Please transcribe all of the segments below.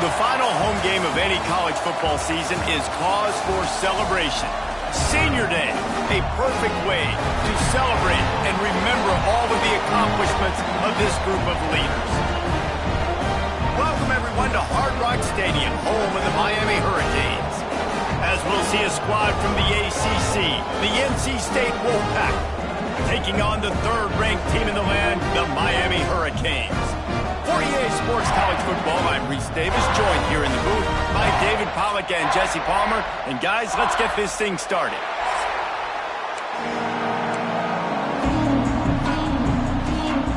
The final home game of any college football season is cause for celebration. Senior Day, a perfect way to celebrate and remember all of the accomplishments of this group of leaders. Welcome everyone to Hard Rock Stadium, home of the Miami Hurricanes. As we'll see a squad from the ACC, the NC State Wolfpack, taking on the third-ranked team in the land, the Miami Hurricanes. For EA Sports College Football, I'm Reese Davis, joined here in the booth by David Pollack and Jesse Palmer. And guys, let's get this thing started.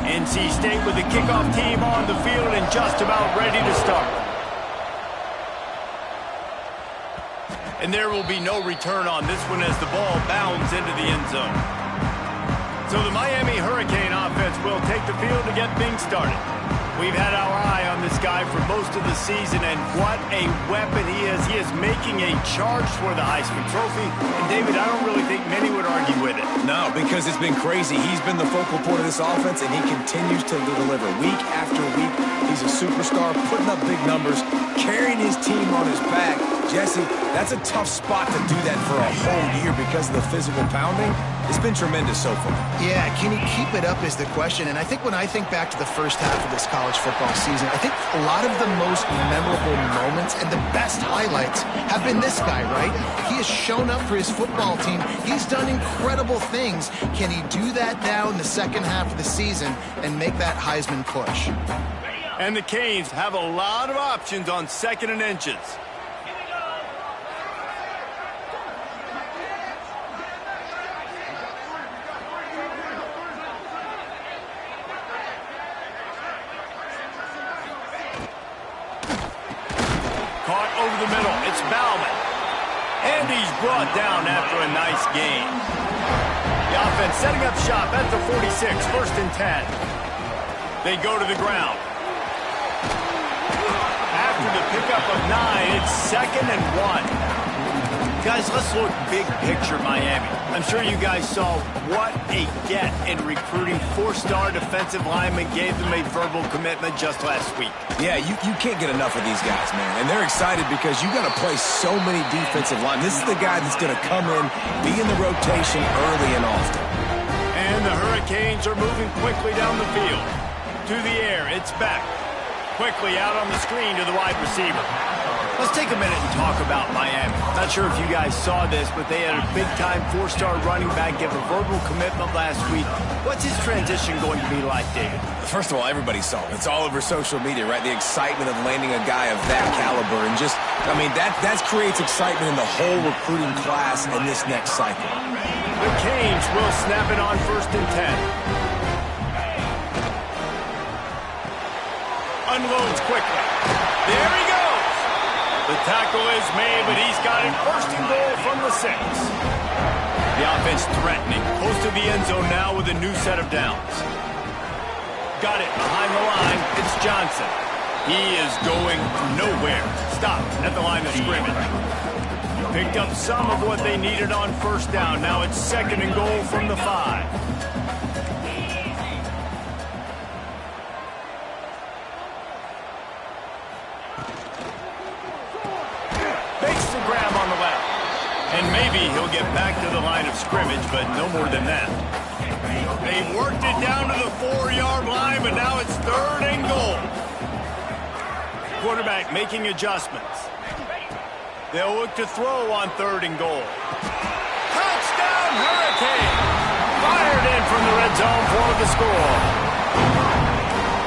NC State with the kickoff team on the field and just about ready to start. And there will be no return on this one as the ball bounds into the end zone. So the Miami Hurricane offense will take the field to get things started. We've had our eye on this guy for most of the season, and what a weapon he is. He is making a charge for the Heisman Trophy. And, David, I don't really think many would argue with it. No, because it's been crazy. He's been the focal point of this offense, and he continues to deliver week after week. He's a superstar, putting up big numbers, carrying his team on his back. Jesse, that's a tough spot to do that for a whole year because of the physical pounding. It's been tremendous so far. Yeah, can he keep it up is the question. And I think when I think back to the first half of this college football season, I think a lot of the most memorable moments and the best highlights have been this guy, right? He has shown up for his football team. He's done incredible things. Can he do that now in the second half of the season and make that Heisman push? And the Canes have a lot of options on 2nd and inches. Caught over the middle. It's Bauman. And he's brought down after a nice gain. The offense setting up shop at the 46, 1st and 10. They go to the ground. After the pickup of 9, it's 2nd and 1. Guys, let's look big picture Miami. I'm sure you guys saw what a get in recruiting. 4-star defensive linemen gave them a verbal commitment just last week. Yeah, you can't get enough of these guys, man. And they're excited because you got to play so many defensive line. This is the guy that's going to come in, be in the rotation early and often. And the Hurricanes are moving quickly down the field. To the air, it's back. Quickly out on the screen to the wide receiver. Let's take a minute and talk about Miami. Not sure if you guys saw this, but they had a big-time 4-star running back give a verbal commitment last week. What's his transition going to be like, David? First of all, everybody saw it. It's all over social media, right? The excitement of landing a guy of that caliber. And just, I mean, that creates excitement in the whole recruiting class in this next cycle. The Canes will snap it on 1st and 10. Unloads quickly. There he goes. The tackle is made, but he's got it 1st and goal from the 6. The offense threatening. Close to the end zone now with a new set of downs. Got it behind the line. It's Johnson. He is going nowhere. Stopped at the line of scrimmage. Picked up some of what they needed on 1st down. Now it's 2nd and goal from the 5. And maybe he'll get back to the line of scrimmage, but no more than that. They worked it down to the 4-yard line, but now it's 3rd and goal. Quarterback making adjustments. They'll look to throw on 3rd and goal. Touchdown, Hurricane! Fired in from the red zone for the score.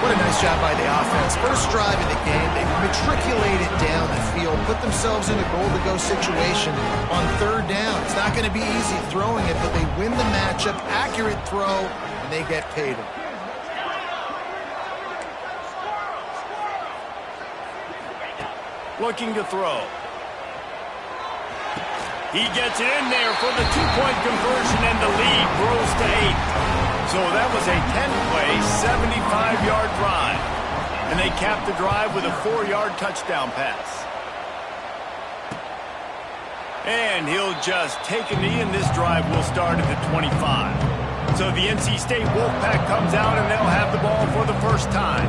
What a nice job by the offense. First drive of the game, they matriculated down the field, put themselves in a goal-to-go situation on 3rd down. It's not going to be easy throwing it, but they win the matchup, accurate throw, and they get paid. Looking to throw. He gets it in there for the 2-point conversion, and the lead grows to 8. So that was a 10-play, 75-yard drive. And they capped the drive with a 4-yard touchdown pass. And he'll just take a knee, and this drive will start at the 25. So the NC State Wolfpack comes out, and they'll have the ball for the first time.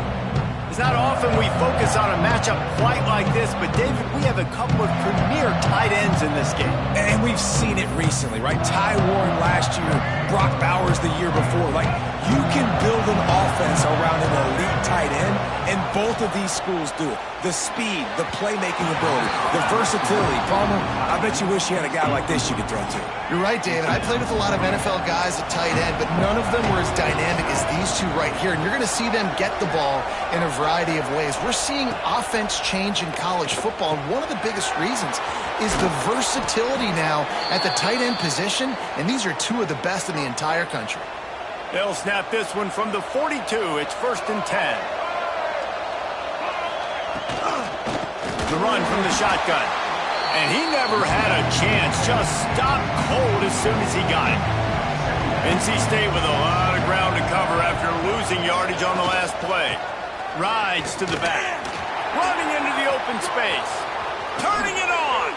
It's not often we focus on a matchup quite like this, but David, we have a couple of premier tight ends in this game. And we've seen it recently, right? Ty Warren last year, Brock Bowers the year before. Like, you can build an offense around an elite tight end, and both of these schools do it. The speed, the playmaking ability, the versatility. Palmer, I bet you wish you had a guy like this you could throw to. You're right, David. I played with a lot of NFL guys at tight end, but none of them were as dynamic as these two right here. And you're going to see them get the ball in a variety of ways. We're seeing offense change in college football, and one of the biggest reasons is the versatility now at the tight end position, and these are two of the best in the entire country. They'll snap this one from the 42. It's 1st and 10. The run from the shotgun. And he never had a chance. Just stopped cold as soon as he got it. NC State with a lot of ground to cover after losing yardage on the last play. Rides to the back. Running into the open space. Turning it on.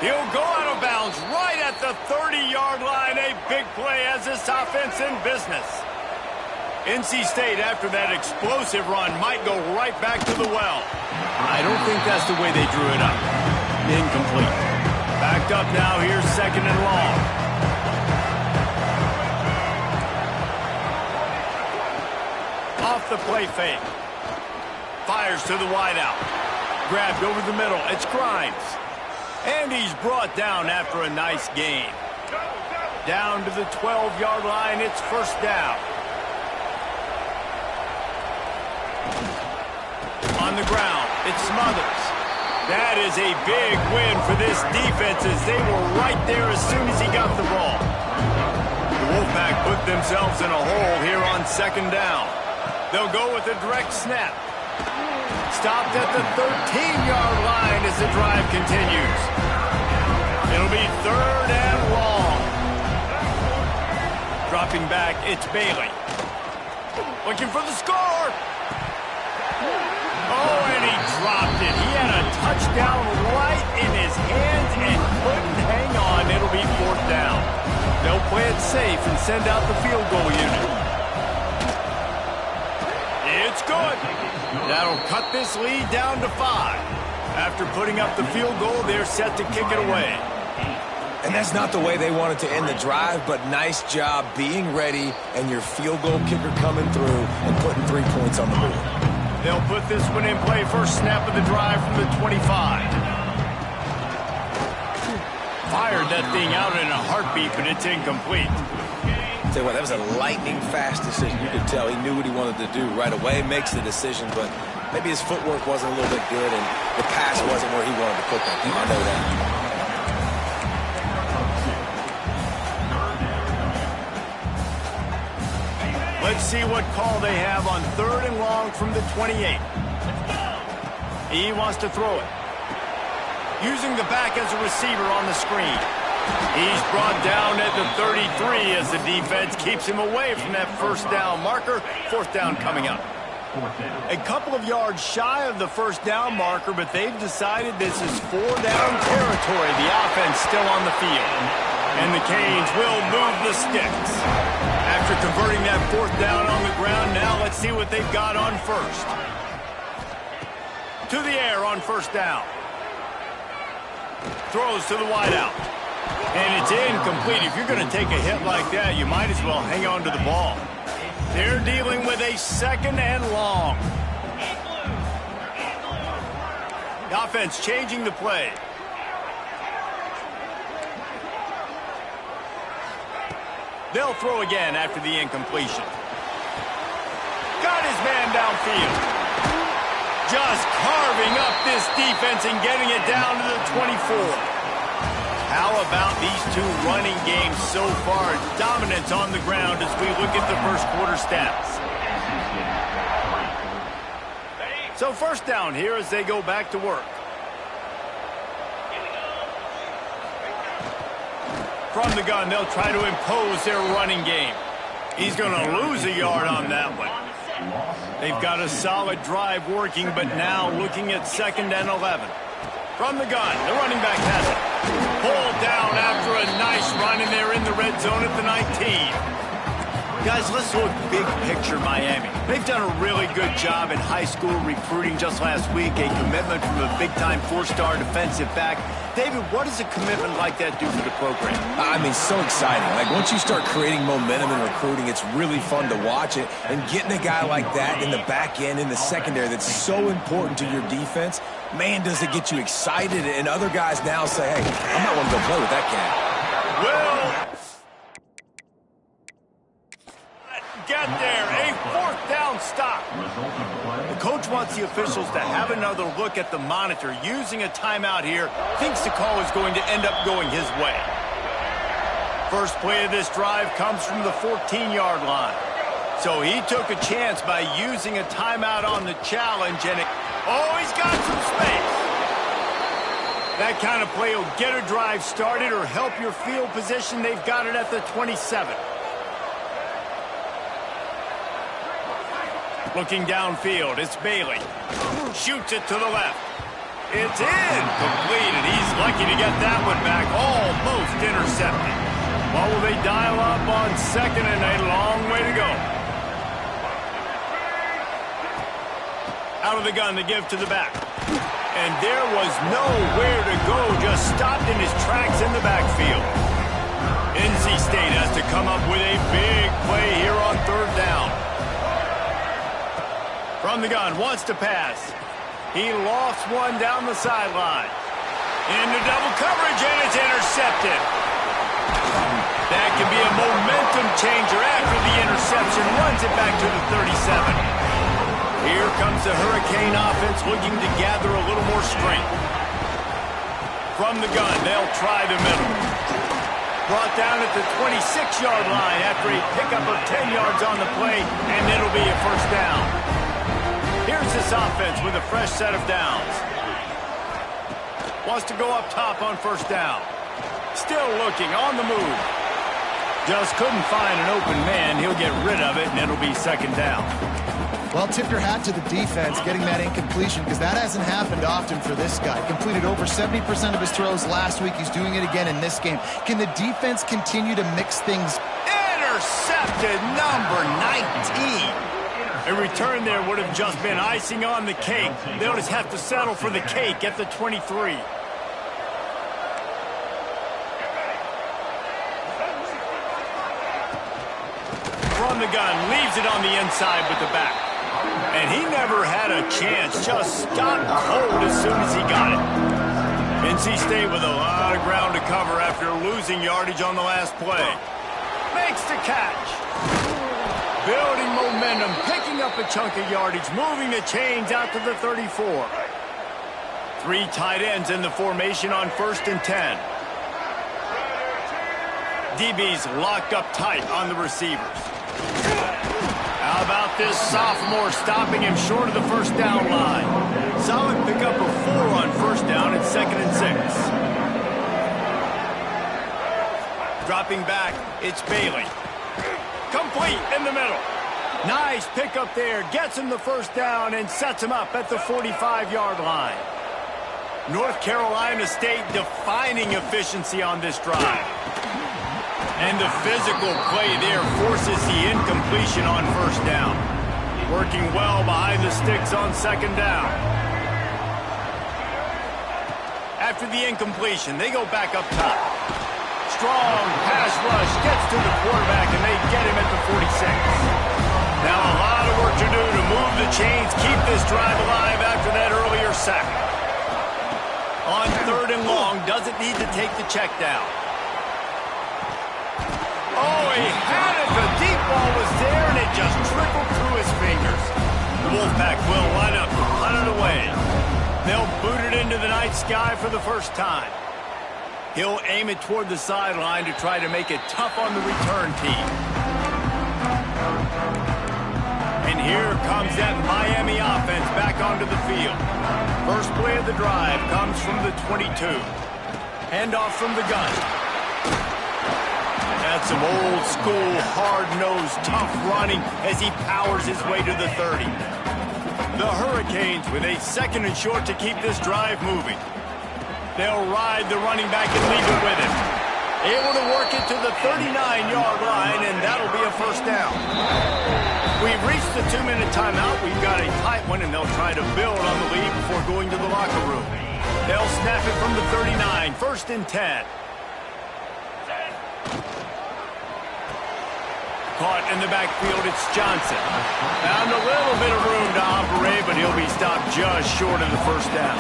He'll go out of bounds right at the 30-yard line. A big play as this offense in business. NC State, after that explosive run, might go right back to the well. I don't think that's the way they drew it up. Incomplete. Backed up now. Here's 2nd and long. Off the play fake. Fires to the wideout. Grabbed over the middle. It's Grimes. And he's brought down after a nice gain. Down to the 12-yard line. It's 1st down. On the ground, it's Smothers. That is a big win for this defense as they were right there as soon as he got the ball. The Wolfpack put themselves in a hole here on 2nd down. They'll go with a direct snap. Stopped at the 13-yard line as the drive continues. It'll be 3rd and long. Dropping back, it's Bailey. Looking for the score. Oh, and he dropped it. He had a touchdown right in his hands and couldn't hang on. It'll be 4th down. They'll play it safe and send out the field goal unit. It's good. That'll cut this lead down to 5. After putting up the field goal, they're set to kick it away. And that's not the way they wanted to end the drive, but nice job being ready and your field goal kicker coming through and putting 3 points on the board. They'll put this one in play. First snap of the drive from the 25. Fired that thing out in a heartbeat, but it's incomplete. Tell you what, that was a lightning-fast decision. You could tell he knew what he wanted to do right away. Makes the decision, but maybe his footwork wasn't a little bit good, and the pass wasn't where he wanted to put that thing. I know that. Let's see what call they have on 3rd and long from the 28. He wants to throw it. Using the back as a receiver on the screen. He's brought down at the 33 as the defense keeps him away from that 1st down marker. 4th down coming up. A couple of yards shy of the 1st down marker, but they've decided this is 4-down territory. The offense still on the field. And the Canes will move the sticks. After converting that 4th down on the ground, now let's see what they've got on 1st. To the air on 1st down. Throws to the wideout. And it's incomplete. If you're going to take a hit like that, you might as well hang on to the ball. They're dealing with a 2nd and long. The offense changing the play. They'll throw again after the incompletion. Got his man downfield. Just carving up this defense and getting it down to the 24. How about these two running games so far? Dominance on the ground as we look at the 1st quarter stats. So 1st down here as they go back to work. From the gun, they'll try to impose their running game. He's going to lose a yard on that one. They've got a solid drive working, but now looking at 2nd and 11. From the gun, the running back has it. Pulled down after a nice run, and they're in the red zone at the 19. Guys, let's look big picture Miami. They've done a really good job in high school recruiting. Just last week, a commitment from a big-time four-star defensive back. David, what does a commitment like that do for the program? I mean, so exciting. Like, once you start creating momentum in recruiting, it's really fun to watch it. And getting a guy like that in the back end, in the secondary, that's so important to your defense, man, does it get you excited. And other guys now say, hey, I'm not going to go play with that cat. Well, get there, a fourth down stop. The coach wants the officials to have another look at the monitor. Using a timeout here, thinks the call is going to end up going his way. First play of this drive comes from the 14-yard line. So he took a chance by using a timeout on the challenge, and he's got some space. That kind of play will get a drive started or help your field position. They've got it at the 27. Looking downfield, it's Bailey. Shoots it to the left. It's incomplete, and he's lucky to get that one back. Almost intercepted. Well, will they dial up on second, and a long way to go. Out of the gun to give to the back. And there was nowhere to go, just stopped in his tracks in the backfield. NC State has to come up with a big play here on third down. From the gun, wants to pass. He lofts one down the sideline. Into double coverage, and it's intercepted. That can be a momentum changer after the interception. Runs it back to the 37. Here comes the Hurricane offense looking to gather a little more strength. From the gun, they'll try the middle. Brought down at the 26-yard line after a pickup of 10 yards on the play, and it'll be a first down. Here's this offense with a fresh set of downs. Wants to go up top on first down. Still looking, on the move. Just couldn't find an open man. He'll get rid of it, and it'll be second down. Well, tip your hat to the defense getting that incompletion, because that hasn't happened often for this guy. Completed over 70% of his throws last week. He's doing it again in this game. Can the defense continue to mix things? Intercepted, number 19. A return there would have just been icing on the cake. They'll just have to settle for the cake at the 23. From the gun, leaves it on the inside with the back. And he never had a chance, just stopped cold as soon as he got it. NC State with a lot of ground to cover after losing yardage on the last play. Makes the catch. Building momentum, picking up a chunk of yardage, moving the chains out to the 34. Three tight ends in the formation on 1st and 10. DB's locked up tight on the receivers. How about this sophomore stopping him short of the first down line? Solid pickup of 4 on first down and 2nd and 6. Dropping back, it's Bailey. Complete in the middle. Nice pickup there. Gets him the first down and sets him up at the 45-yard line. North Carolina State defining efficiency on this drive. And the physical play there forces the incompletion on first down. Working well behind the sticks on second down. After the incompletion, they go back up top. Strong pass rush gets to the quarterback, and they get him at the 46. Now a lot of work to do to move the chains, keep this drive alive after that earlier sack. On 3rd and long, doesn't need to take the check down. Oh, he had it. The deep ball was there, and it just trickled through his fingers. The Wolfpack will line up to punt it away. They'll boot it into the night sky for the first time. He'll aim it toward the sideline to try to make it tough on the return team. And here comes that Miami offense back onto the field. First play of the drive comes from the 22. Handoff from the gun. That's some old school, hard-nosed, tough running as he powers his way to the 30. The Hurricanes with a 2nd and short to keep this drive moving. They'll ride the running back and leave it with him. Able to work it to the 39-yard line, and that'll be a first down. We've reached the 2-minute timeout. We've got a tight one, and they'll try to build on the lead before going to the locker room. They'll snap it from the 39, 1st and 10. Caught in the backfield, it's Johnson. Found a little bit of room to operate, but he'll be stopped just short of the first down.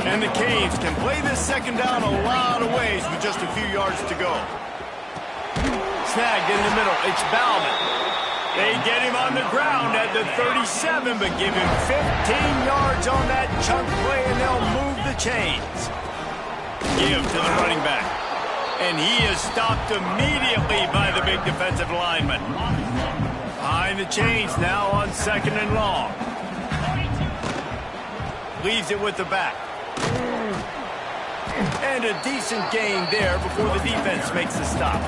And the Canes can play this second down a lot of ways with just a few yards to go. Snagged in the middle, it's Bauman. They get him on the ground at the 37, but give him 15 yards on that chunk play, and they'll move the chains. Give to the running back. And he is stopped immediately by the big defensive lineman. Behind the chains now on 2nd and long. Leaves it with the back. And a decent gain there before the defense makes the stop.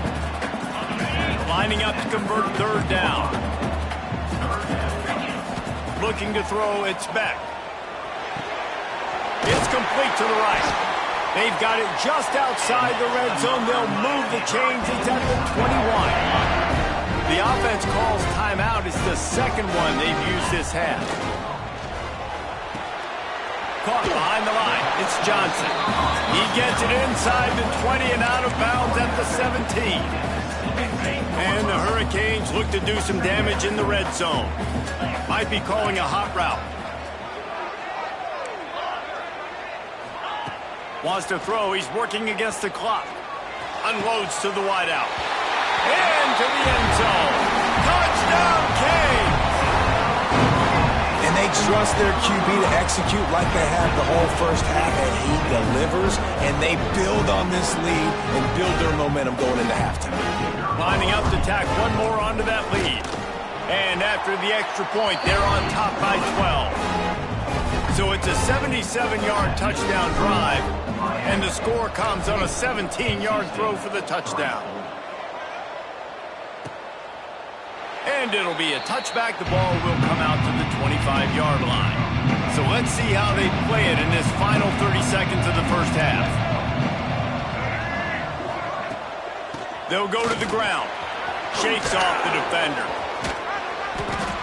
Lining up to convert 3rd down. Looking to throw, it's back. It's complete to the right. They've got it just outside the red zone. They'll move the chains. It's at the 21. The offense calls timeout. It's the second one they've used this half. Caught behind the line. It's Johnson. He gets it inside the 20 and out of bounds at the 17. And the Hurricanes look to do some damage in the red zone. Might be calling a hot route. Wants to throw. He's working against the clock. Unloads to the wideout. Into the end zone. Touchdown, Canes! And they trust their QB to execute like they have the whole first half, and he delivers, and they build on this lead and build their momentum going into halftime. Lining up to tack one more onto that lead. And after the extra point, they're on top by 12. So it's a 77-yard touchdown drive, and the score comes on a 17-yard throw for the touchdown. And it'll be a touchback. The ball will come out to the 25-yard line. So let's see how they play it in this final 30 seconds of the first half. They'll go to the ground. Shakes off the defender.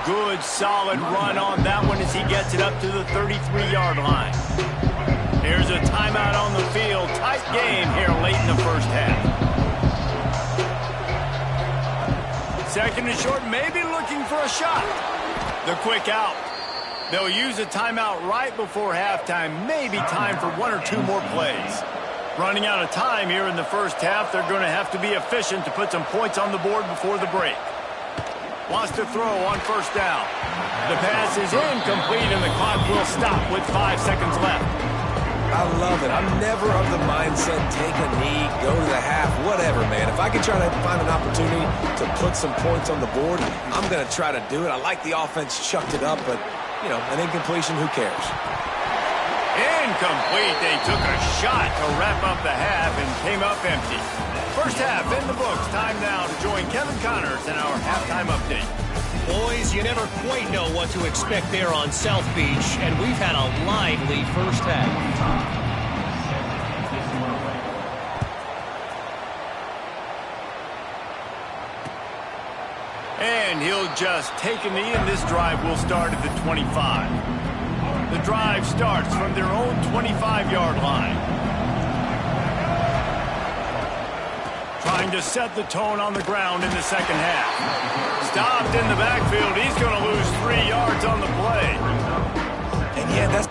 Good, solid run on that one as he gets it up to the 33-yard line. Here's a timeout on the field. Tight game here late in the first half. Second and short, maybe looking for a shot. The quick out. They'll use a timeout right before halftime. Maybe time for one or two more plays. Running out of time here in the first half. They're going to have to be efficient to put some points on the board before the break. Wants to throw on first down. The pass is incomplete, and the clock will stop with 5 seconds left. I love it. I'm never of the mindset, take a knee, go to the half, whatever, man. If I can try to find an opportunity to put some points on the board, I'm going to try to do it. I like the offense chucked it up, but, you know, an incompletion, who cares? Incomplete. They took a shot to wrap up the half and came up empty. First half in the books. Time now to join Kevin Connors in our halftime update. Boys, you never quite know what to expect there on South Beach, and we've had a lively first half. And he'll just take a knee, and this drive will start at the 25. The drive starts from their own 25-yard line. Trying to set the tone on the ground in the second half. Stopped in the backfield. He's going to lose 3 yards on the play. And yeah, that's...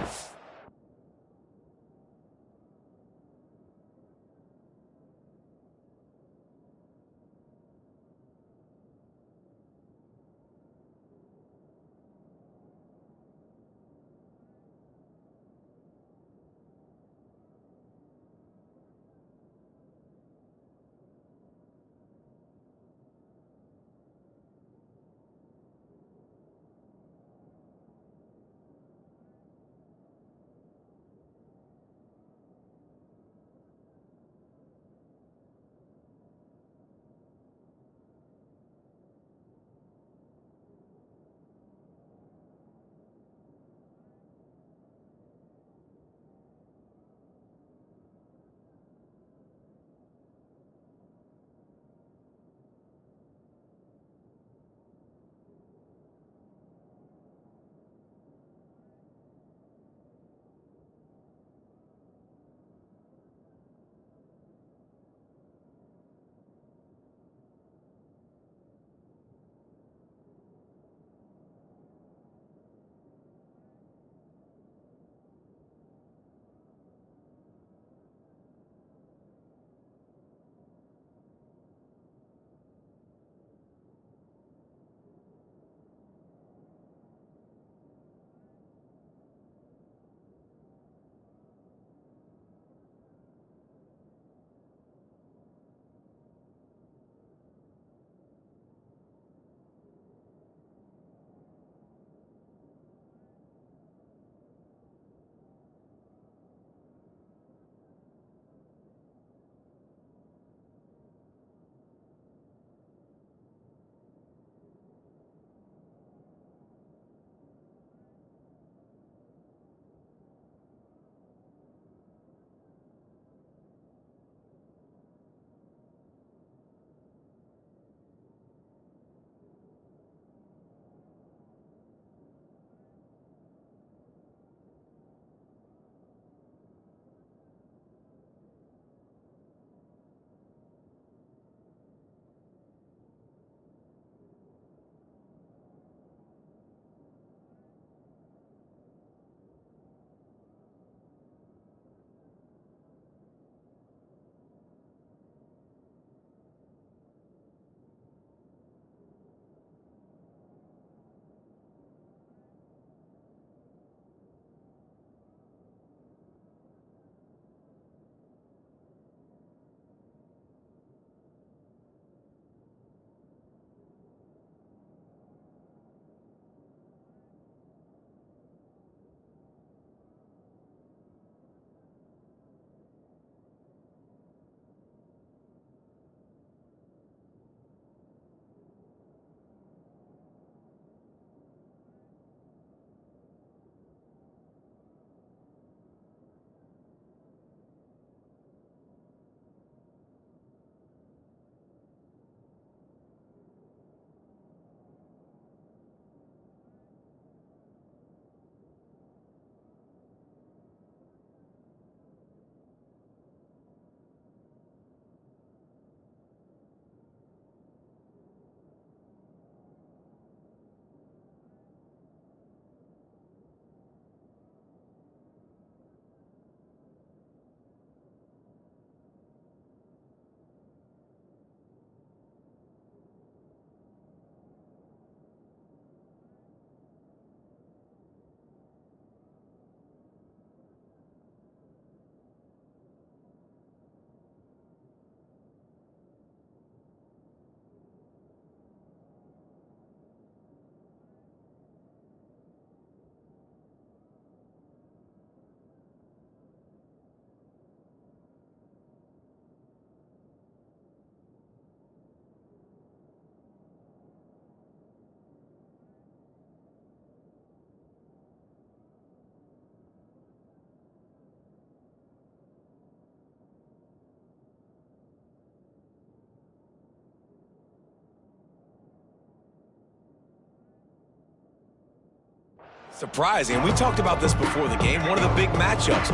surprising. And we talked about this before the game. One of the big matchups.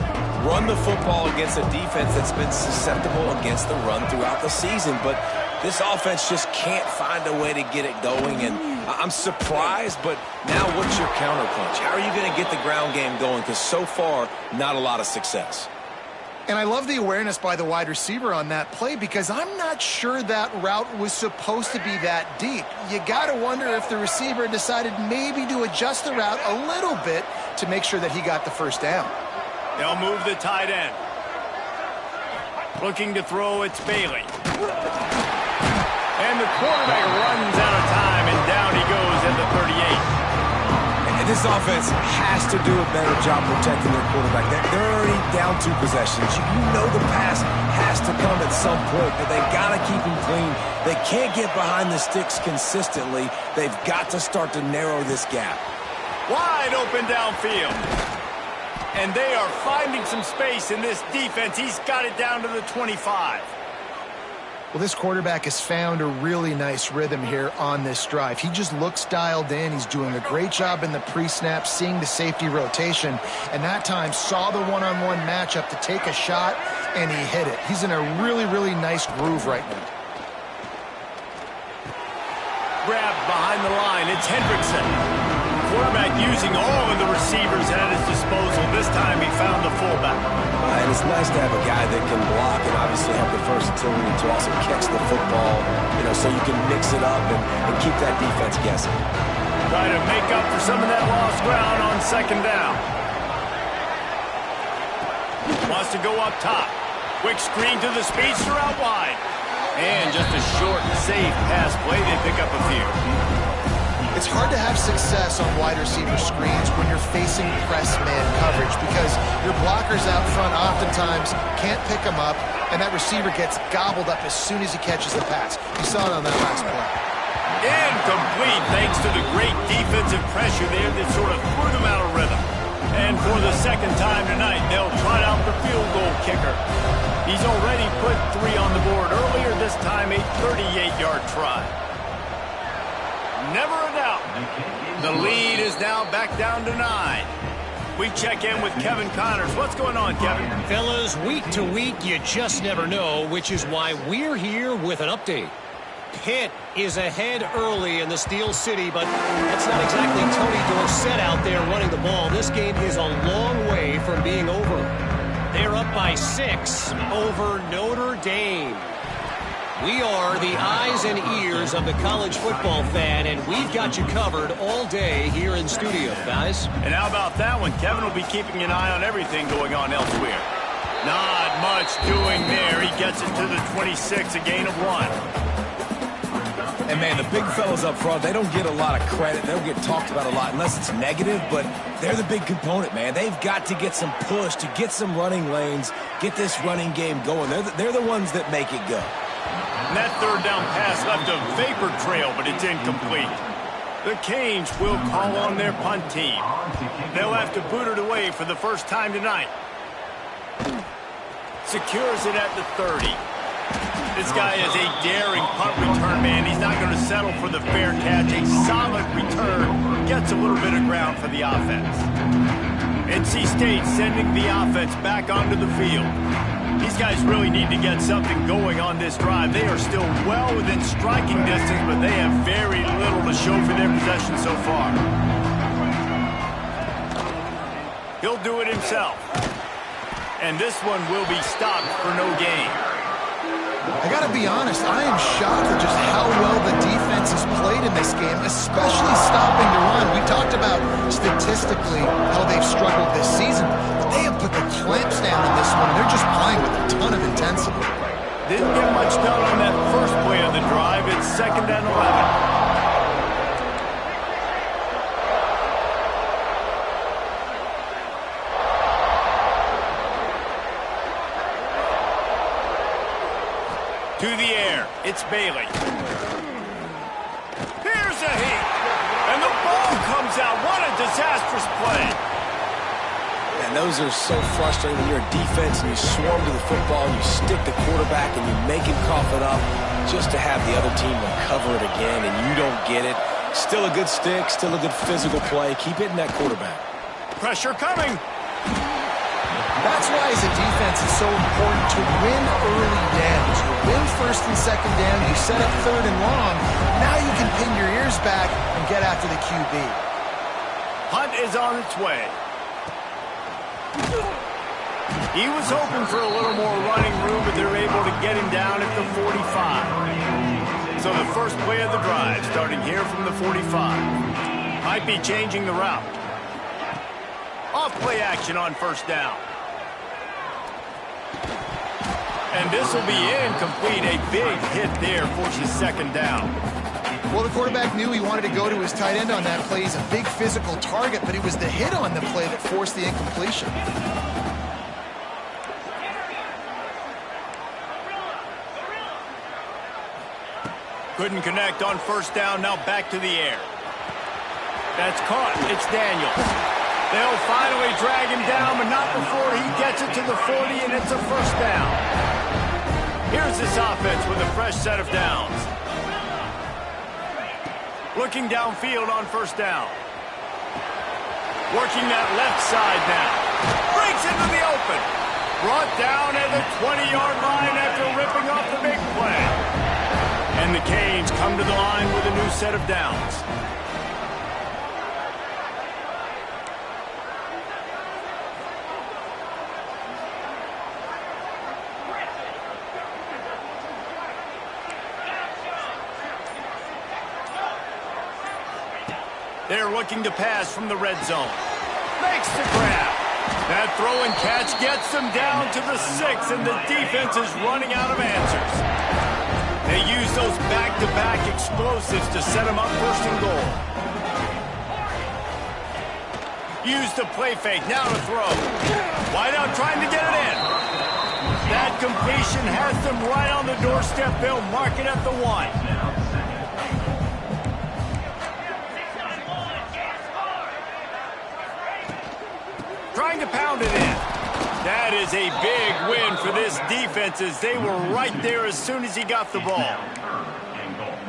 Run the football against a defense that's been susceptible against the run throughout the season. But this offense just can't find a way to get it going. And I'm surprised, but now what's your counterpunch? How are you going to get the ground game going? Because so far, not a lot of success. And I love the awareness by the wide receiver on that play because I'm not sure that route was supposed to be that deep. You got to wonder if the receiver decided maybe to adjust the route a little bit to make sure that he got the first down. They'll move the tight end. Looking to throw, it's Bailey. And the quarterback runs out of time, and down he goes at the 38. And this offense has to do a better job protecting their quarterback. They're already down 2 possessions. You know the pass has to come at some point, but they've got to keep him clean. They can't get behind the sticks consistently. They've got to start to narrow this gap. Wide open downfield. And they are finding some space in this defense. He's got it down to the 25. Well, this quarterback has found a really nice rhythm here on this drive. He just looks dialed in. He's doing a great job in the pre-snap, seeing the safety rotation, and that time saw the one-on-one matchup to take a shot, and he hit it. He's in a really, really nice groove right now. Grab behind the line. It's Hendrickson. Quarterback using all of the receivers at his disposal. This time he found the fullback. And it's nice to have a guy that can block and obviously have the versatility to also catch the football, so you can mix it up and keep that defense guessing. Try to make up for some of that lost ground on second down. Wants to go up top. Quick screen to the speedster out wide. And just a short, safe pass play. They pick up a few. It's hard to have success on wide receiver screens when you're facing press man coverage because your blockers out front oftentimes can't pick them up, and that receiver gets gobbled up as soon as he catches the pass. You saw it on that last play. Incomplete thanks to the great defensive pressure there that sort of threw them out of rhythm. And for the second time tonight, they'll trot out the field goal kicker. He's already put 3 on the board earlier, this time a 38-yard try. Never a doubt. The lead is now back down to 9. We check in with Kevin Connors. What's going on, Kevin? Fellas, week to week, you just never know, which is why we're here with an update. Pitt is ahead early in the Steel City, but that's not exactly Tony Dorsett out there running the ball. This game is a long way from being over. They're up by 6 over Notre Dame. We are the eyes and ears of the college football fan, and we've got you covered all day here in studio, guys. And how about that one? Kevin will be keeping an eye on everything going on elsewhere. Not much doing there. He gets it to the 26, a gain of 1. And, man, the big fellas up front, they don't get a lot of credit. They don't get talked about a lot unless it's negative, but they're the big component, man. They've got to get some push, to get some running lanes, get this running game going. They're the ones that make it go. And that third down pass left a vapor trail, but it's incomplete. The Canes will call on their punt team. They'll have to boot it away for the first time tonight. Secures it at the 30. This guy is a daring punt return man. He's not going to settle for the fair catch. A solid return gets a little bit of ground for the offense. NC State sending the offense back onto the field. These guys really need to get something going on this drive. They are still well within striking distance, but they have very little to show for their possession so far. He'll do it himself. And this one will be stopped for no gain. I got to be honest, I am shocked at just how well the defense has played in this game, especially stopping the run. We talked about statistically how they've struggled this season, but they have put the clamps down in this one, and they're just playing with a ton of intensity. Didn't get much done on that first play of the drive. It's 2nd and 11. To the air, it's Bailey. Here's a heat, and the ball comes out. What a disastrous play. And those are so frustrating when you're a defense and you swarm to the football, and you stick the quarterback and you make him cough it up just to have the other team recover it again, and you don't get it. Still a good stick, still a good physical play. Keep hitting that quarterback. Pressure coming. That's why, as a defense, it's so important to win early downs. You win first and second down, you set up third and long. Now you can pin your ears back and get after the QB. Hunt is on its way. He was hoping for a little more running room, but they're able to get him down at the 45. So the first play of the drive, starting here from the 45. Might be changing the route. Off play action on first down. And this will be incomplete. A big hit there forces second down. Well, the quarterback knew he wanted to go to his tight end on that play. He's a big physical target, but it was the hit on the play that forced the incompletion. Couldn't connect on first down. Now back to the air. That's caught. It's Daniels. They'll finally drag him down, but not before he gets it to the 40, and it's a first down. Here's this offense with a fresh set of downs. Looking downfield on first down. Working that left side now. Breaks into the open. Brought down at the 20-yard line after ripping off the big play. And the Canes come to the line with a new set of downs. They're looking to pass from the red zone. Makes the grab. That throw and catch gets them down to the 6, and the defense is running out of answers. They use those back-to-back explosives to set them up first and goal. Use the play fake, now to throw. Wide out trying to get it in. That completion has them right on the doorstep. They'll mark it at the 1. Trying to pound it in. That is a big win for this defense as they were right there as soon as he got the ball.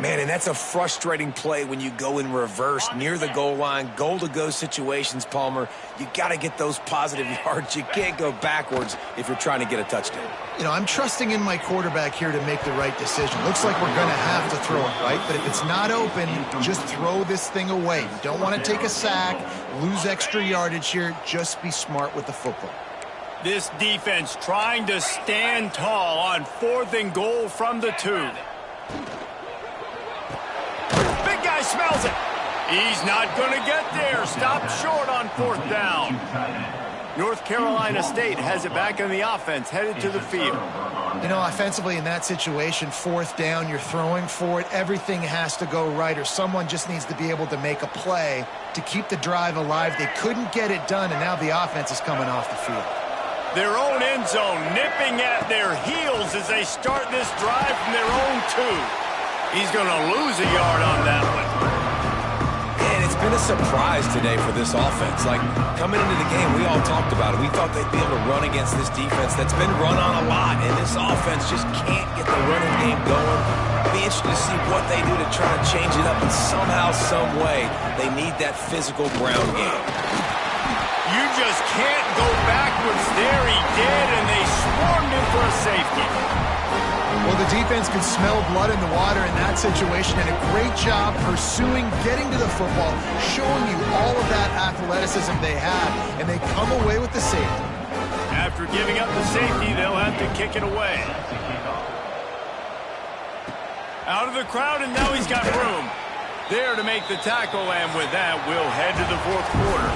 Man, and that's a frustrating play when you go in reverse near the goal line, goal-to-go situations, Palmer. You got to get those positive yards. You can't go backwards if you're trying to get a touchdown. You know, I'm trusting in my quarterback here to make the right decision. Looks like we're going to have to throw it, right? But if it's not open, just throw this thing away. You don't want to take a sack, lose extra yardage here. Just be smart with the football. This defense trying to stand tall on 4th and goal from the 2. Big guy smells it. He's not going to get there. Stopped short on 4th down. North Carolina State has it back in the offense, headed to the field. You know, offensively in that situation, 4th down, you're throwing for it. Everything has to go right, or someone just needs to be able to make a play to keep the drive alive. They couldn't get it done, and now the offense is coming off the field. Their own end zone nipping at their heels as they start this drive from their own 2. He's going to lose a yard on that one. And it's been a surprise today for this offense. Like, coming into the game, we all talked about it. We thought they'd be able to run against this defense that's been run on a lot, and this offense just can't get the running game going. It'll be interesting to see what they do to try to change it up, and somehow, some way, they need that physical ground game. You just can't go backwards. There he did, and they swarmed him for a safety. Well, the defense can smell blood in the water in that situation, and a great job pursuing, getting to the football, showing you all of that athleticism they had, and they come away with the safety. After giving up the safety, they'll have to kick it away. Out of the crowd, and now he's got room. There to make the tackle, and with that, we'll head to the 4th quarter.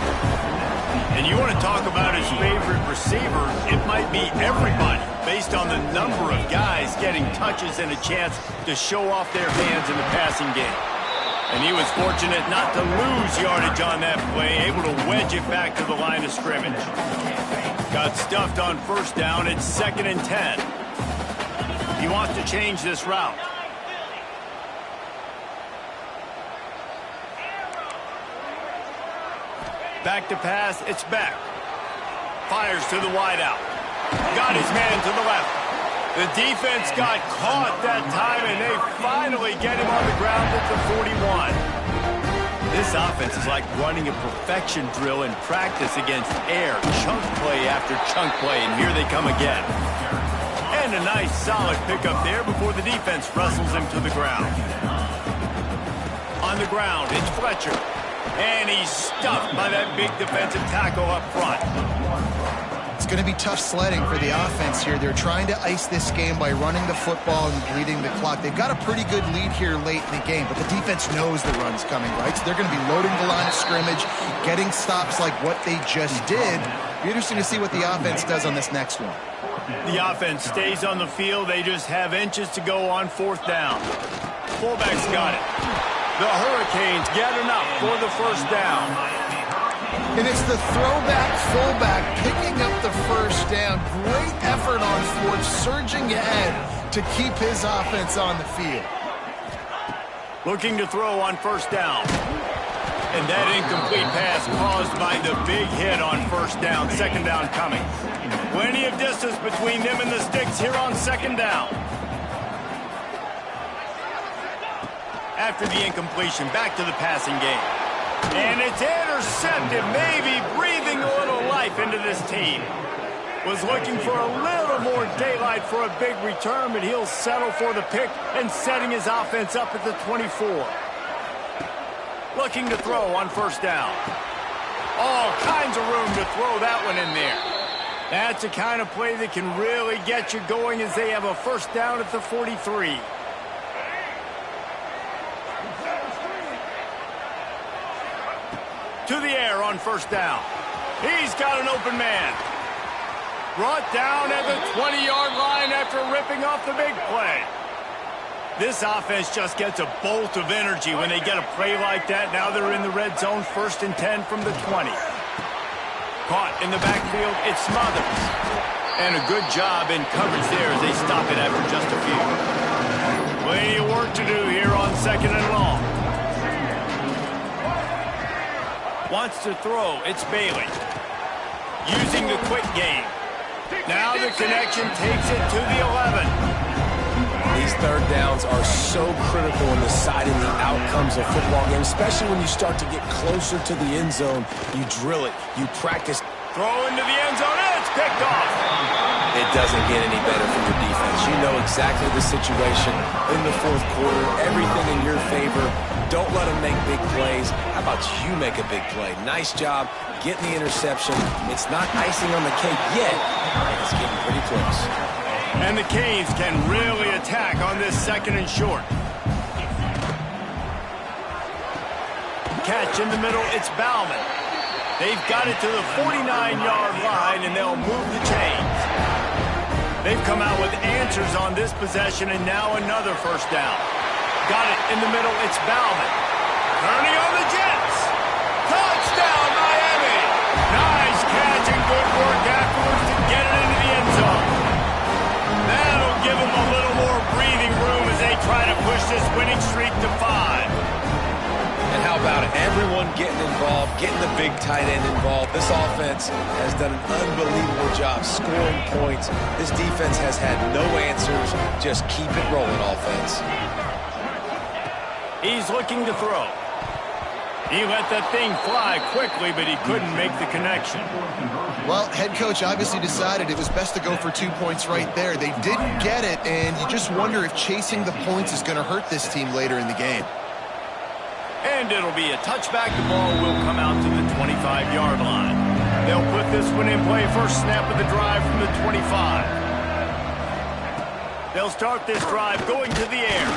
And you want to talk about his favorite receiver, it might be everybody, based on the number of guys getting touches and a chance to show off their hands in the passing game. And he was fortunate not to lose yardage on that play, able to wedge it back to the line of scrimmage. Got stuffed on first down, it's 2nd and 10. He wants to change this route. Back to pass, it's back. Fires to the wideout. Got his man to the left. The defense got caught that time, and they finally get him on the ground at the 41. This offense is like running a perfection drill in practice against air. Chunk play after chunk play, and here they come again. And a nice solid pickup there before the defense wrestles him to the ground. On the ground, it's Fletcher. And he's stuffed by that big defensive tackle up front. It's going to be tough sledding for the offense here. They're trying to ice this game by running the football and bleeding the clock. They've got a pretty good lead here late in the game, but the defense knows the run's coming, right? So they're going to be loading the line of scrimmage, getting stops like what they just did. Be interesting to see what the offense does on this next one. The offense stays on the field. They just have inches to go on 4th down. Fullback's got it. The Hurricanes get enough for the 1st down. And it's the throwback fullback picking up the 1st down. Great effort on Ford, surging ahead to keep his offense on the field. Looking to throw on 1st down. And that incomplete pass caused by the big hit on 1st down. 2nd down coming. Plenty of distance between them and the sticks here on 2nd down. After the incompletion, back to the passing game. And it's intercepted, maybe breathing a little life into this team. Was looking for a little more daylight for a big return, but he'll settle for the pick and setting his offense up at the 24. Looking to throw on 1st down. All kinds of room to throw that one in there. That's the kind of play that can really get you going as they have a 1st down at the 43. To the air on 1st down. He's got an open man. Brought down at the 20-yard line after ripping off the big play. This offense just gets a bolt of energy when they get a play like that. Now they're in the red zone, 1st and 10 from the 20. Caught in the backfield, it's Smothers. And a good job in coverage there as they stop it after just a few. Plenty of work to do here on 2nd and long. Wants to throw, it's Bailey. Using the quick game. Now the connection takes it to the 11. These 3rd downs are so critical in deciding the outcomes of football games, especially when you start to get closer to the end zone. You drill it, you practice. Throw into the end zone, and it's picked off. It doesn't get any better from your defense. You know exactly the situation in the 4th quarter, everything in your favor. Don't let them make big plays. How about you make a big play? Nice job getting the interception. It's not icing on the cake yet, but it's getting pretty close. And the Canes can really attack on this 2nd and short. Catch in the middle, it's Bauman. They've got it to the 49-yard line, and they'll move the chains. They've come out with answers on this possession, and now another 1st down. Got it in the middle, it's Bauman. Turning on the Jets. Touchdown, Miami. Nice catch and good work afterwards to get it into the end zone. That'll give them a little more breathing room as they try to push this winning streak to 5. And how about it? Everyone getting involved, getting the big tight end involved. This offense has done an unbelievable job scoring points. This defense has had no answers. Just keep it rolling, offense. He's looking to throw. He let that thing fly quickly, but he couldn't make the connection. Well, head coach obviously decided it was best to go for 2 points right there. They didn't get it, and you just wonder if chasing the points is going to hurt this team later in the game. And it'll be a touchback. The ball will come out to the 25-yard line. They'll put this one in play. First snap of the drive from the 25. They'll start this drive going to the air.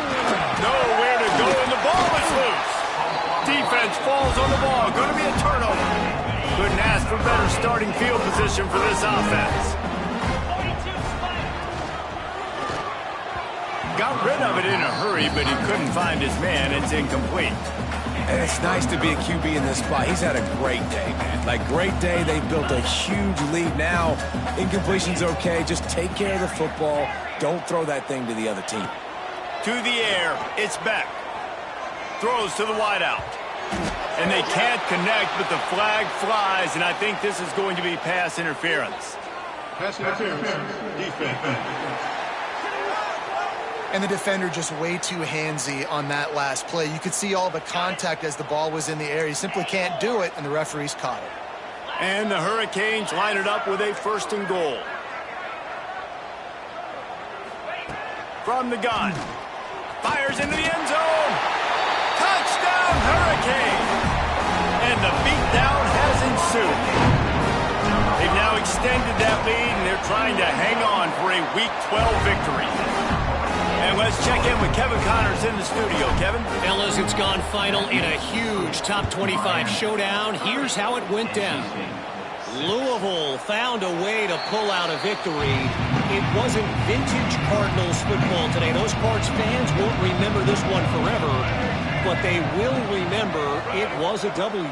Nowhere to go, and the ball is loose. Defense falls on the ball. Going to be a turnover. Couldn't ask for better starting field position for this offense. Got rid of it in a hurry, but he couldn't find his man. It's incomplete. And it's nice to be a QB in this spot. He's had a great day, man. Like, great day. They've built a huge lead now. Incompletion's okay. Just take care of the football. Don't throw that thing to the other team. To the air, it's Beck. Throws to the wideout. And they can't connect, but the flag flies, and I think this is going to be pass interference. Pass interference. Defense. And the defender just way too handsy on that last play. You could see all the contact as the ball was in the air. He simply can't do it, and the referees caught it. And the Hurricanes line it up with a 1st and goal. From the gun. Fires into the end zone. Touchdown, Hurricane! And the beatdown has ensued. They've now extended that lead, and they're trying to hang on for a Week 12 victory. And let's check in with Kevin Connors in the studio. Kevin? Fellas, it's gone final in a huge top 25 showdown. Here's how it went down. Louisville found a way to pull out a victory. It wasn't vintage Cardinals football today. Those Cards fans won't remember this one forever, but they will remember it was a W.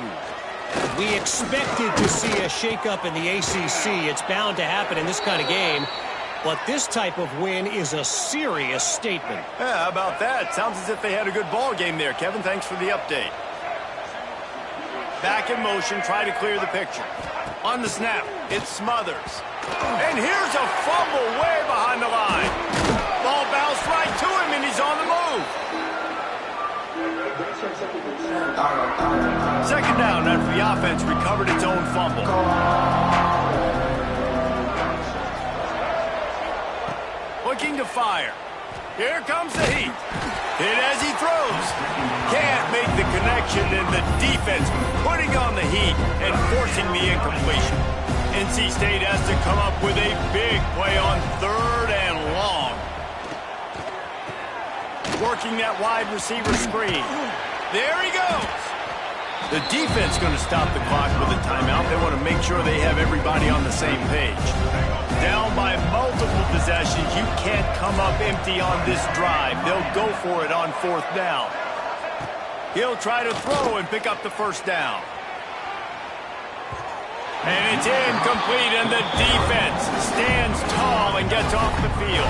We expected to see a shakeup in the ACC. It's bound to happen in this kind of game. But this type of win is a serious statement. Yeah, how about that? Sounds as if they had a good ball game there, Kevin. Thanks for the update. Back in motion, try to clear the picture. On the snap, it's Smothers. And here's a fumble way behind the line. Ball bounced right to him, and he's on the move. 2nd down after the offense recovered its own fumble. Looking to fire. Here comes the heat. Hit as he throws. Can't make the connection, and the defense putting on the heat and forcing the incompletion. NC State has to come up with a big play on 3rd and long. Working that wide receiver screen. There he goes. The defense going to stop the clock with a timeout. They want to make sure they have everybody on the same page. Down by multiple possessions, you can't come up empty on this drive. They'll go for it on 4th down. He'll try to throw and pick up the 1st down. And it's incomplete, and the defense stands tall and gets off the field.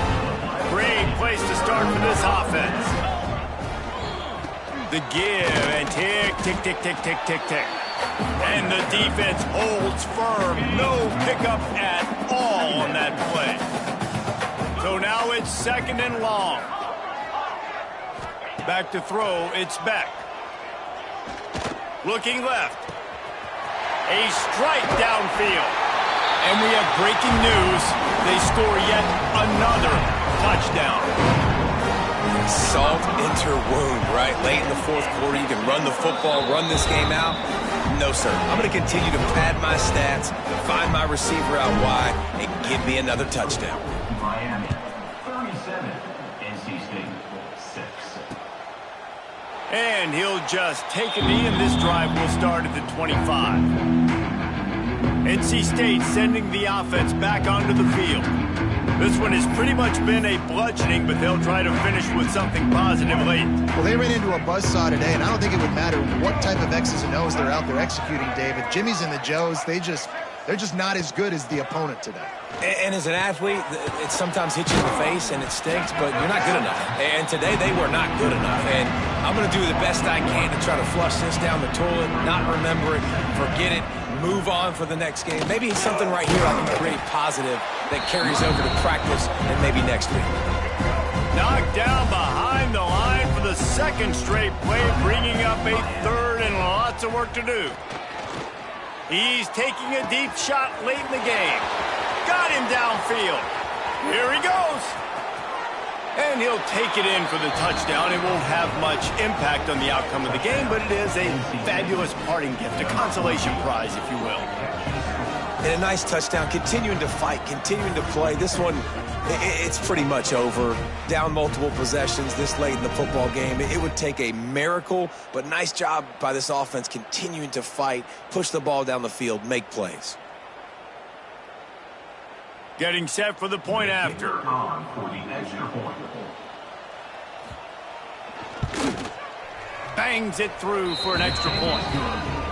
Great place to start for this offense. The give, and tick, tick, tick, tick, tick, tick, tick. And the defense holds firm. No pickup at all on that play. So now it's 2nd and long. Back to throw, it's Beck. Looking left. A strike downfield. And we have breaking news. They score yet another touchdown. Salt into wound, right? Late in the 4th quarter, you can run the football, run this game out. No, sir. I'm going to continue to pad my stats, find my receiver out wide, and give me another touchdown. Miami, 37. NC State, 6. And he'll just take a knee, and this drive will start at the 25. NC State sending the offense back onto the field. This one has pretty much been a bludgeoning, but they'll try to finish with something positive late. Well, they ran into a buzzsaw today, and I don't think it would matter what type of X's and O's they're out there executing, David. Jimmy's and the Joes, they're just not as good as the opponent today. And as an athlete, it sometimes hits you in the face and it stinks, but you're not good enough. And today they were not good enough. And I'm going to do the best I can to try to flush this down the toilet, not remember it, forget it, move on for the next game. Maybe something right here I can create positive that carries over to practice and maybe next week. Knocked down behind the line for the 2nd straight play, bringing up a 3rd and lots of work to do. He's taking a deep shot late in the game. Got him downfield. Here he goes. And he'll take it in for the touchdown. It won't have much impact on the outcome of the game, but it is a fabulous parting gift, a consolation prize, if you will. And a nice touchdown, continuing to fight, continuing to play. This one, it's pretty much over. Down multiple possessions this late in the football game. It would take a miracle, but nice job by this offense continuing to fight, push the ball down the field, make plays. Getting set for the point after. On for the extra point. Bangs it through for an extra point.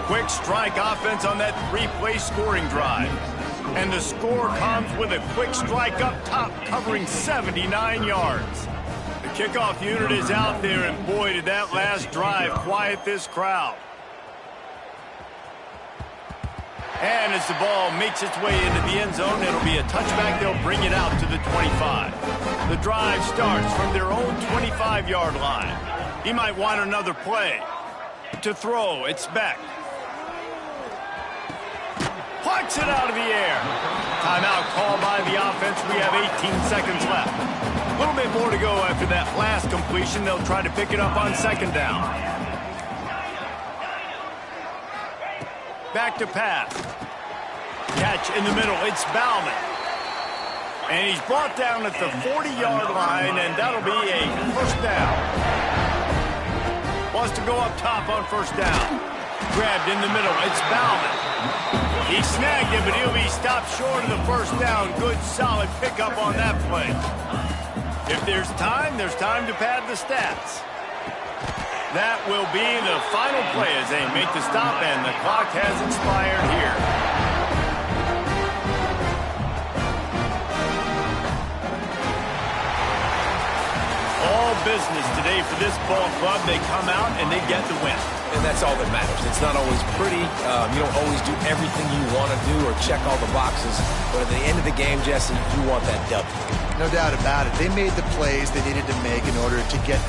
Quick strike offense on that 3-play scoring drive. And the score comes with a quick strike up top covering 79 yards. The kickoff unit is out there, and boy, did that last drive quiet this crowd. And as the ball makes its way into the end zone, it'll be a touchback. They'll bring it out to the 25. The drive starts from their own 25-yard line. He might want another play. To throw, it's Beck. Plucks it out of the air. Timeout called by the offense. We have 18 seconds left. A little bit more to go after that last completion. They'll try to pick it up on second down. Back to pass. Catch in the middle. It's Bauman. And he's brought down at the 40-yard line, and that'll be a first down. Wants to go up top on first down. Grabbed in the middle. It's Bauman. He snagged it, but he'll be stopped short of the first down. Good, solid pickup on that play. If there's time to pad the stats. That will be the final play as they make the stop, and the clock has expired here. All business today for this ball club. They come out and they get the win. And that's all that matters. It's not always pretty. You don't always do everything you want to do or check all the boxes. But at the end of the game, Jesse, you want that W. No doubt about it. They made the plays they needed to make in order to get